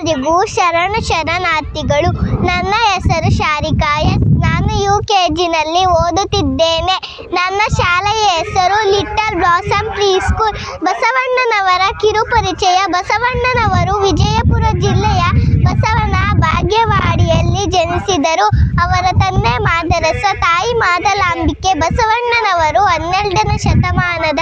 ಎಲ್ಲರಿಗೂ ಶರಣಾರ್ಥಿಗಳು. ನನ್ನ ಹೆಸರು ಶಾರಿಕಾ ಎಸ್. ನಾನು UKGನಲ್ಲಿ ಓದುತ್ತಿದ್ದೇನೆ. ನನ್ನ ಶಾಲೆಯ ಹೆಸರು ಲಿಟಲ್ ಬ್ಲಾಸಮ್ ಪ್ರೀ ಸ್ಕೂಲ್. ಬಸವಣ್ಣನವರ ಕಿರುಪರಿಚಯ. ಬಸವಣ್ಣನವರು ವಿಜಯಪುರ ಜಿಲ್ಲೆಯ ಬಸವನ ಬಾಗೇವಾಡಿಯಲ್ಲಿ ಜನಿಸಿದರು. ಅವರ ತಂದೆ ಮಾದರಸ, ತಾಯಿ ಮಾದಲಾಂಬಿಕೆ. ಬಸವಣ್ಣನವರು 12ನೇ ಶತಮಾನದ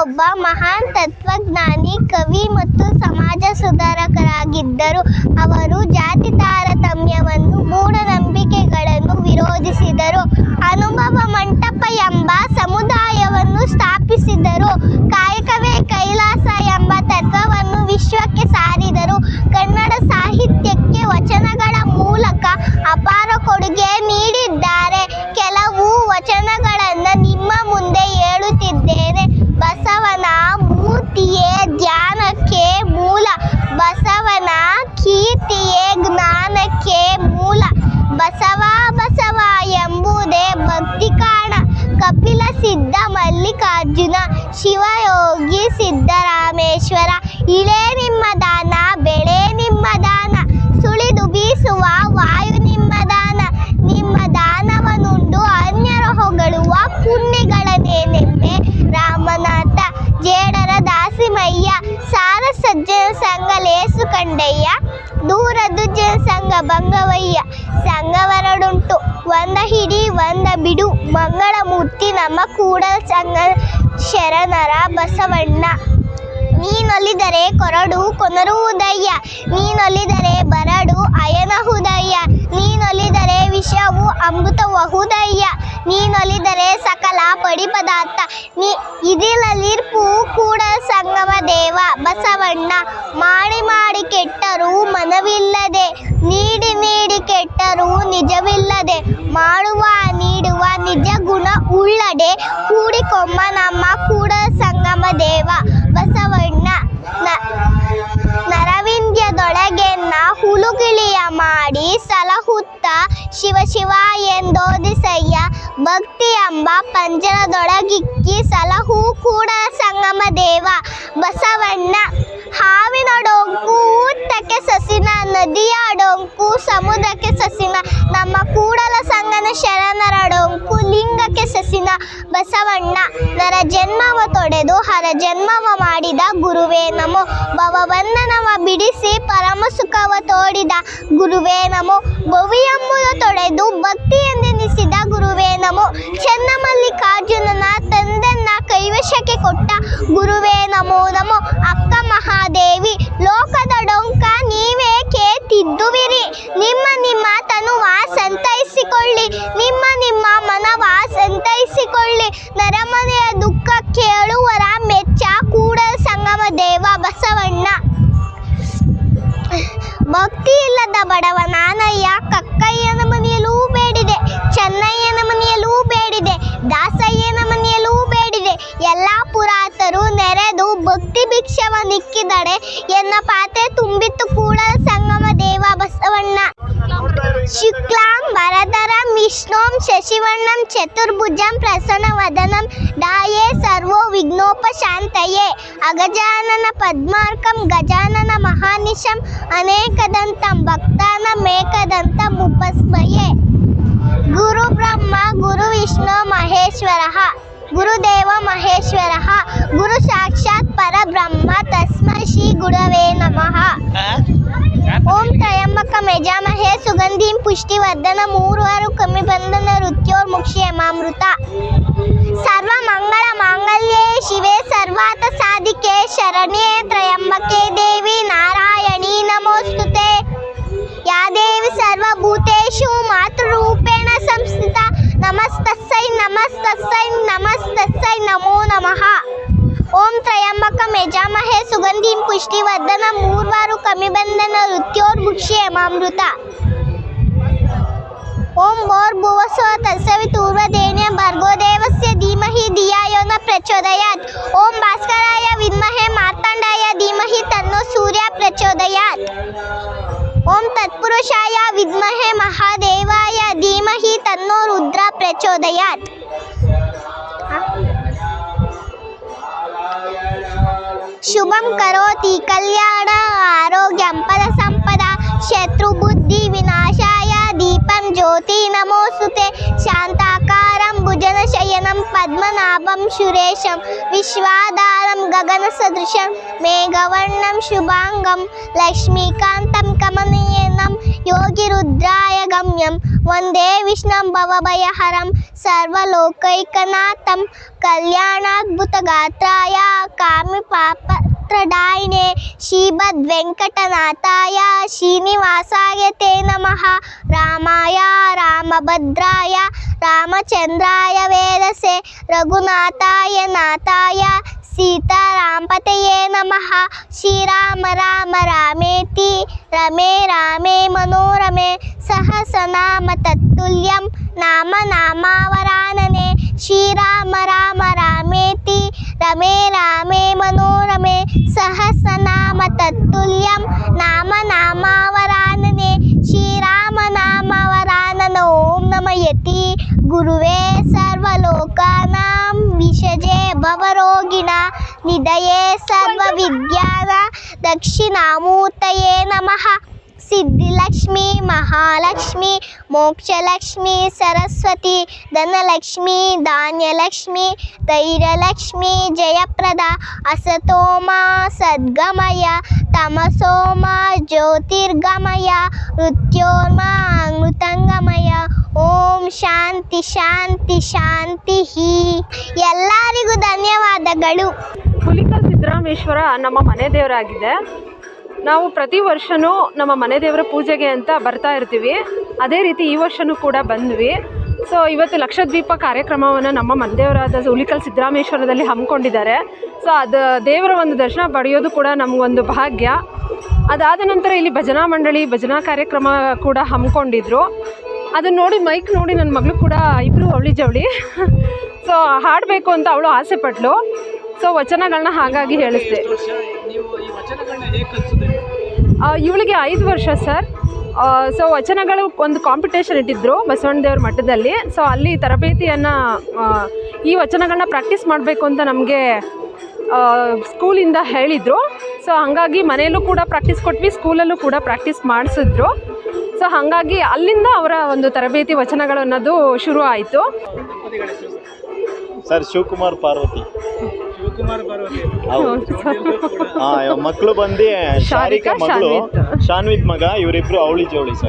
ಒಬ್ಬ ಮಹಾನ್ ತತ್ವಜ್ಞಾನಿ, ಕವಿ ಮತ್ತು ಸಮಾಜ ಸುಧಾರಕರಾಗಿದ್ದರು. ಅವರು ಜಾತಿ ತಾರತಮ್ಯವನ್ನು, ಮೂಢನಂಬಿಕೆಗಳನ್ನು ವಿರೋಧಿಸಿದರು. ಅನುಭವ ಮಂಟಪ ಎಂಬ ಸಮುದಾಯವನ್ನು ಸ್ಥಾಪಿಸಿದರು. ಕಾಯಕವೇ ಕೈಲಾಸ ಎಂಬ ತತ್ವವನ್ನು ವಿಶ್ವಕ್ಕೆ ಸಾರಿದರು. ಕನ್ನಡ ಸಾಹಿತ್ಯಕ್ಕೆ ವಚನಗಳ ಮೂಲಕ ಅಪಾರ ಕೊಡುಗೆ ನೀಡಿದ್ದಾರೆ. ಕೆಲವು ವಚನಗಳನ್ನು ನಿಮ್ಮ ಮುಂದೆ ಹೇಳುತ್ತಿದ್ದೇನೆ. ಬಸವನ ಮೂರ್ತಿಯೇ ಧ್ಯಾನಕ್ಕೆ ಮೂಲ, ಬಸವನ ಕೀರ್ತಿಯೇ ಜ್ಞಾನಕ್ಕೆ ಮೂಲ. ಬಸವ ಬಸವ ಎಂಬುದೇ ಭಕ್ತಿ ಕಾಣ. ಕಪಿಲ ಸಿದ್ಧ ಮಲ್ಲಿಕಾರ್ಜುನ, ಶಿವಯೋಗಿ ಸಿದ್ದರಾಮೇಶ್ವರ. ಇಳೆ ನಿಮ್ಮ ದಾನ, ಬೆಳೆ ನಿಮ್ಮ ದಾನ, ಸುಳಿದು ಬೀಸುವ ವಾಯು ನಿಮ್ಮ ದಾನ. ನಿಮ್ಮ ದಾನವನುಂಡು ಅನ್ಯರ ಹೊಗಳುವ ಪುಣ್ಯಗಳನ್ನೇನೆಂಬೆ. ರಾಮನಾಥ ಜೇಡರ ದಾಸಿಮಯ್ಯ, ಸಾರ ಸಜ್ಜನ ಸಂಘ ಲೇಸು ಕಂಡಯ್ಯ, ದೂರದ್ದು ಜನಸಂಘ ಭಂಗವಯ್ಯ. ಸಂಘವರಡುಂಟು ಒಂದ ಹಿಡಿ ಒಂದ ಬಿಡು, ಮಂಗಳಮೂರ್ತಿ ನಮ್ಮ ಕೂಡಲ ಸಂಘ ಶರಣರ ಬಸವಣ್ಣ. ನೀನೊಲಿದರೆ ಕೊರಡು ಕೊನರುವುದಯ್ಯ, ನೀನೊಲಿದರೆ ಬರಡು ಅಯನಹುದಯ್ಯ, ನೀನೊಲಿದರೆ ವಿಷವು ಅಮೃತವಹುದಯ್ಯ, ನೀನೊಲಿದರೆ ಸಕಲ ಪಡಿ ಪದಾರ್ಥ ಇದಿಲಲಿರ್ಪು ಕೂಡಲ ಸಂಗಮ ದೇವ ಬಸವಣ್ಣ. ಮಾಡಿ ಮಾಡಿ ಕೆಟ್ಟರೂ ಮನವಿಲ್ಲದೆ, ನೀಡಿ ನೀಡಿ ಕೆಟ್ಟರೂ ನಿಜವಿಲ್ಲದೆ, ಮಾಡುವ ನೀಡುವ ನಿಜ ಗುಣ ಉಳ್ಳಡೆ, ಕೂಡಿಕೊಮ್ಮ ನಮ್ಮ ಕೂಡಲ ಸಂಗಮ ದೇವ ಬಸವಣ್ಣ. ನರವಿಂದ್ಯದೊಳಗೆನ್ನ ಹುಲುಗಿಳಿಯ ಮಾಡಿ ಸಲಹುತ್ತ ಶಿವ ಶಿವ ಎಂದೋದಿಸಯ್ಯ, ಭಕ್ತಿ ಎಂಬ ಪಂಜರದೊಳಗಿಕ್ಕಿ ಸಲಹು ಕೂಡಲ ಸಂಗಮ ದೇವ ಬಸವಣ್ಣ. ಹಾವಿನಡೊಂಕು ಊಟಕ್ಕೆ ಸಸಿನ, ನದಿಯ ಡೊಂಕು ಸಮುದ್ರಕ್ಕೆ ಸಸಿನ, ನಮ್ಮ ಕೂಡಲ ಸಂಗನ ಶರಣರಡೊಂಕು ಲಿಂಗಕ್ಕೆ ಸಸಿನ ಬಸವಣ್ಣ. ನರ ಜನ್ಮವ ತೊಡೆದು ಹರ ಜನ್ಮವ ಮಾಡಿದ ಗುರುವೇ ನಮೋ, ಭವಬಂಧನವ ಬಿಡಿಸಿ ಪರಮ ಸುಖವ ತೋಡಿದ ಗುರುವೇ ನಮೋ, ಭವಿಯಂಬುದ ತೊಡೆದು ಭಕ್ತಿಯೆಂದೆನಿಸಿದ ಗುರುವೇ ನಮೋ, ಚನ್ನಮಲ್ಲಿಕಾರ್ಜುನನ ತಂದೆನ್ನ ಕೈವಶಕ್ಕೆ ಕೊಟ್ಟ ಗುರುವೇ ನಮೋ ನಮೋ. ಅಕ್ಕ ಮಹಾದೇವಿ ಲೋಕದ ಡೊಂಕ ನೀವೇಕೆ ತಿದ್ದುವಿರಿ, ನಿಮ್ಮ ನಿಮ್ಮ ತನುವ ಸಂತೈಸಿಕೊಳ್ಳಿ, ನಿಮ್ಮ ನಿಮ್ಮ ಮನವ ಸಂತೈಸಿಕೊಳ್ಳಿ. ನರಮನೆಯ ದುಃಖ ಕೇಳುವರ ಮೆಚ್ಚ ಕೂಡಲ ಸಂಗಮ ದೇವ ಬಸವಣ್ಣ. ಭಕ್ತಿ ಇಲ್ಲದ ಬಡವ ನಾನಯ್ಯ, ಕಕ್ಕಯ್ಯನ ಮನೆಯಲ್ಲೂ ಬೇಡಿದೆ, ಚೆನ್ನಯ್ಯನ ಮನೆಯಲ್ಲೂ ಬೇಡಿದೆ, ದಾಸಯ್ಯನ ಮನೆಯಲ್ಲೂ ಬೇಡಿದೆ. ಎಲ್ಲ ಪುರಾತರು ನೆರೆದು ಭಕ್ತಿ ಭಿಕ್ಷವ ನಿಕ್ಕಿದಡೆ, ಎನ್ನ ಪಾತ್ರೆ ತುಂಬಿತ್ತು ಕೂಡಲ ಸಂಗಮ ದೇವ ಬಸವಣ್ಣ. ಶುಕ್ಲಾಂ ವರದರಂ ವಿಷ್ಣುಂ ಶಶಿವರ್ಣಂ ಚತುರ್ಭುಜಂ ಪ್ರಸನ್ನವದನಂ ದಾಯೇ ಸರ್ವೋ ವಿಘ್ನೋಪಶಾಂತಯೇ. ಅಗಜಾನನ ಪದ್ಮಾರ್ಕಂ ಗಜಾನನ ಮಹಾನಿಶಂ ಅನೇಕದಂತಂ ಭಕ್ತಾನಾಂ ಏಕದಂತಂ ಉಪಸ್ಮಯೇ. ಗುರು ಬ್ರಹ್ಮ ಗುರು ವಿಷ್ಣು ಮಹೇಶ್ವರಃ, ಗುರುದೇವ ಮಹೇಶ್ವರಃ, ಗುರು ಸಾಕ್ಷಾತ್ ಪರಬ್ರಹ್ಮ ತಸ್ಮೈ ಶ್ರೀ ಗುರವೇ ನಮಃ. ಓಂ ತ್ರಯಂಬಕಂ ಯಜಾಮಹೇ ಸುಗಂಧಿಂ ಪುಷ್ಟಿವರ್ಧನಂ ಉರ್ವಾರುಕಮಿವ ಬಂಧನ ಮೃತ್ಯೋರ್ಮುಕ್ಷಯಮಾಮೃತ. ಸರ್ವ ಮಂಗಳ ಮಾಂಗಲ್ಯೇ ಶಿವೆ ಸರ್ವಾರ್ಥ ಸಾಧಿಕೆ ಶರಣ್ಯೇ ತ್ರಯಂಬಕೆ ದೇವಿ ನಾರಾಯಣಿ ನಮೋಸ್ತುತೆ. ಯಾ ದೇವಿ ಸರ್ವಭೂತೇಷು ಮಾತೃರೂಪೇಣ ಸಂಸ್ಥಿತಾ ನಮಸ್ತಸ್ಸೈ ನಮಸ್ತಸ್ಸೈ ನಮಸ್ತಸ್ಸೈ ನಮೋ ನಮಃ. ಓಂ ತ್ರಯಂಬಕಂ ಯಜಾಮಹೇ ಸುಗಂಧಿಂ ಪುಷ್ಟಿವರ್ಧನಂ ಉರ್ವಾರುಕಮಿವ ಬಂಧನ ಮೃತ್ಯೋರ್ಮುಕ್ಷಯಮಾಮೃತ. ಓಂ ಭೂರ್ಭುವಸ್ಸುಃ ತತ್ಸವಿತುರ್ವರೆಣ್ಯಂ ಭರ್ಗೋ ದೇವಸ್ಯ ಧೀಮಹಿ ಧಿಯೋ ಯೋ ನ ಪ್ರಚೋದಯಾತ್. ಓಂ ಭಾಸ್ಕರಾಯ ವಿದ್ಮಹೇ ಮಾರ್ತಾಂಡಾಯ ಧೀಮಹಿ ತನ್ನೋ ಸೂರ್ಯ ಪ್ರಚೋದಯಾತ್. ಓಂ ತತ್ಪುರುಷಾಯ ವಿದ್ಮಹೇ ಮಹಾದೇವಾಯ ಧೀಮಹಿ ತನ್ನೋ ರುದ್ರ ಪ್ರಚೋದಯಾತ್. ಶುಭಂ ಕರೋತಿ ಕಲ್ಯಾಣ ಆರೋಗ್ಯಂ ಪದ ಸಂಪದ ज्योति नमोस्तुते शान्ताकारं भुजनशयनं पद्मनाभं सुरेशं विश्वाधारं गगनसदृशं मेघवर्णं शुभांगं लक्ष्मीकान्तं कमनीयनं योगिरुद्राय गम्यं वन्दे विष्णुं भवभयहरं सर्वलोकैकनाथं कल्याणाद्भुतगात्राय कामिपापत्रदायिने श्रीमद्वेङ्कटनाथाय श्रीनिवासाय ते नमः रामाय रामभद्राय रामचन्द्राय वेदसे रघुनाथाय नाथाय सीतारामपतये नमः श्रीराम राम रामेति रमे रामे मनोरमे सहस्रनाम तत्तुल्यं नाम नामावरानने श्रीराम राम रामेति रमे रामे मनोरमे सहस्रनाम तत्तुल्यं नाम नामावरानने श्रीराम नामावरानन ओम नमयति गुरुवे सर्वलोकानां विषजे भवरोगिणा निधये सर्वविद्याना दक्षिणामूर्तये नमः सिद्धिलक्ष्मी महालक्ष्मी मोक्षलक्ष्मी सरस्वती धनलक्ष्मी धान्यलक्ष्मी धैर्यलक्ष्मी जयप्रदा असतोमा सद्गमय तमसोमा ज्योतिर्गमय मृत्योर्मा अमृतंगमय ಓಂ ಶಾಂತಿ ಶಾಂತಿ ಶಾಂತಿ. ಎಲ್ಲರಿಗೂ ಧನ್ಯವಾದಗಳು. ಹುಲಿಕಲ್ ಸಿದ್ದರಾಮೇಶ್ವರ ನಮ್ಮ ಮನೆ ದೇವರಾಗಿದೆ. ನಾವು ಪ್ರತಿ ವರ್ಷವೂ ನಮ್ಮ ಮನೆ ದೇವರ ಪೂಜೆಗೆ ಅಂತ ಬರ್ತಾ ಇರ್ತೀವಿ. ಅದೇ ರೀತಿ ಈ ವರ್ಷವೂ ಕೂಡ ಬಂದ್ವಿ. ಸೊ ಇವತ್ತು ಲಕ್ಷದ್ವೀಪ ಕಾರ್ಯಕ್ರಮವನ್ನು ನಮ್ಮ ಮನೆ ದೇವರಾದ ಹುಲಿಕಲ್ ಸಿದ್ದರಾಮೇಶ್ವರದಲ್ಲಿ ಹಮ್ಮಿಕೊಂಡಿದ್ದಾರೆ. ಸೊ ಅದು ದೇವರ ಒಂದು ದರ್ಶನ ಪಡೆಯೋದು ಕೂಡ ನಮಗೊಂದು ಭಾಗ್ಯ. ಅದಾದ ನಂತರ ಇಲ್ಲಿ ಭಜನಾ ಮಂಡಳಿ ಭಜನಾ ಕಾರ್ಯಕ್ರಮ ಕೂಡ ಹಮ್ಮಿಕೊಂಡಿದ್ರು. ಅದನ್ನು ನೋಡಿ ಮೈಕ್ ನೋಡಿ ನನ್ನ ಮಗಳು ಕೂಡ ಇಬ್ಬರು ಅವಳಿ ಜವಳಿ ಸೊ ಹಾಡಬೇಕು ಅಂತ ಅವಳು ಆಸೆ ಪಟ್ಲು. ಸೊ ವಚನಗಳನ್ನ ಹಾಗಾಗಿ ಹೇಳಿಸ್ದೆ. ಇವಳಿಗೆ 5 ವರ್ಷ ಸರ್. ಸೊ ವಚನಗಳು ಒಂದು ಕಾಂಪಿಟೇಷನ್ ಇಟ್ಟಿದ್ದರು ಬಸವಣ್ಣ ದೇವ್ರ ಮಠದಲ್ಲಿ. ಸೊ ಅಲ್ಲಿ ತರಬೇತಿಯನ್ನು ಈ ವಚನಗಳನ್ನ ಪ್ರಾಕ್ಟೀಸ್ ಮಾಡಬೇಕು ಅಂತ ನಮಗೆ ಸ್ಕೂಲಿಂದ ಹೇಳಿದರು. ಸೊ ಹಾಗಾಗಿ ಮನೆಯಲ್ಲೂ ಕೂಡ ಪ್ರಾಕ್ಟೀಸ್ ಕೊಟ್ವಿ, ಸ್ಕೂಲಲ್ಲೂ ಕೂಡ ಪ್ರಾಕ್ಟೀಸ್ ಮಾಡಿಸಿದ್ರು. ಸೊ ಹಾಗಾಗಿ ಅಲ್ಲಿಂದ ಅವರ ಒಂದು ತರಬೇತಿ ವಚನಗಳು ಅನ್ನೋದು ಶುರು ಆಯಿತು. ಸರ್ ಶಿವಕುಮಾರ್ ಪಾರ್ವತಿ ಮಕ್ಕಳು ಬಂದು ಶಾರಿಕಾ ಮಗಳು ಶಾನ್ವಿತ್ ಮಗ, ಇವರಿಬ್ರು ಅವಳಿ ಜೋಳಿ ಸರ್.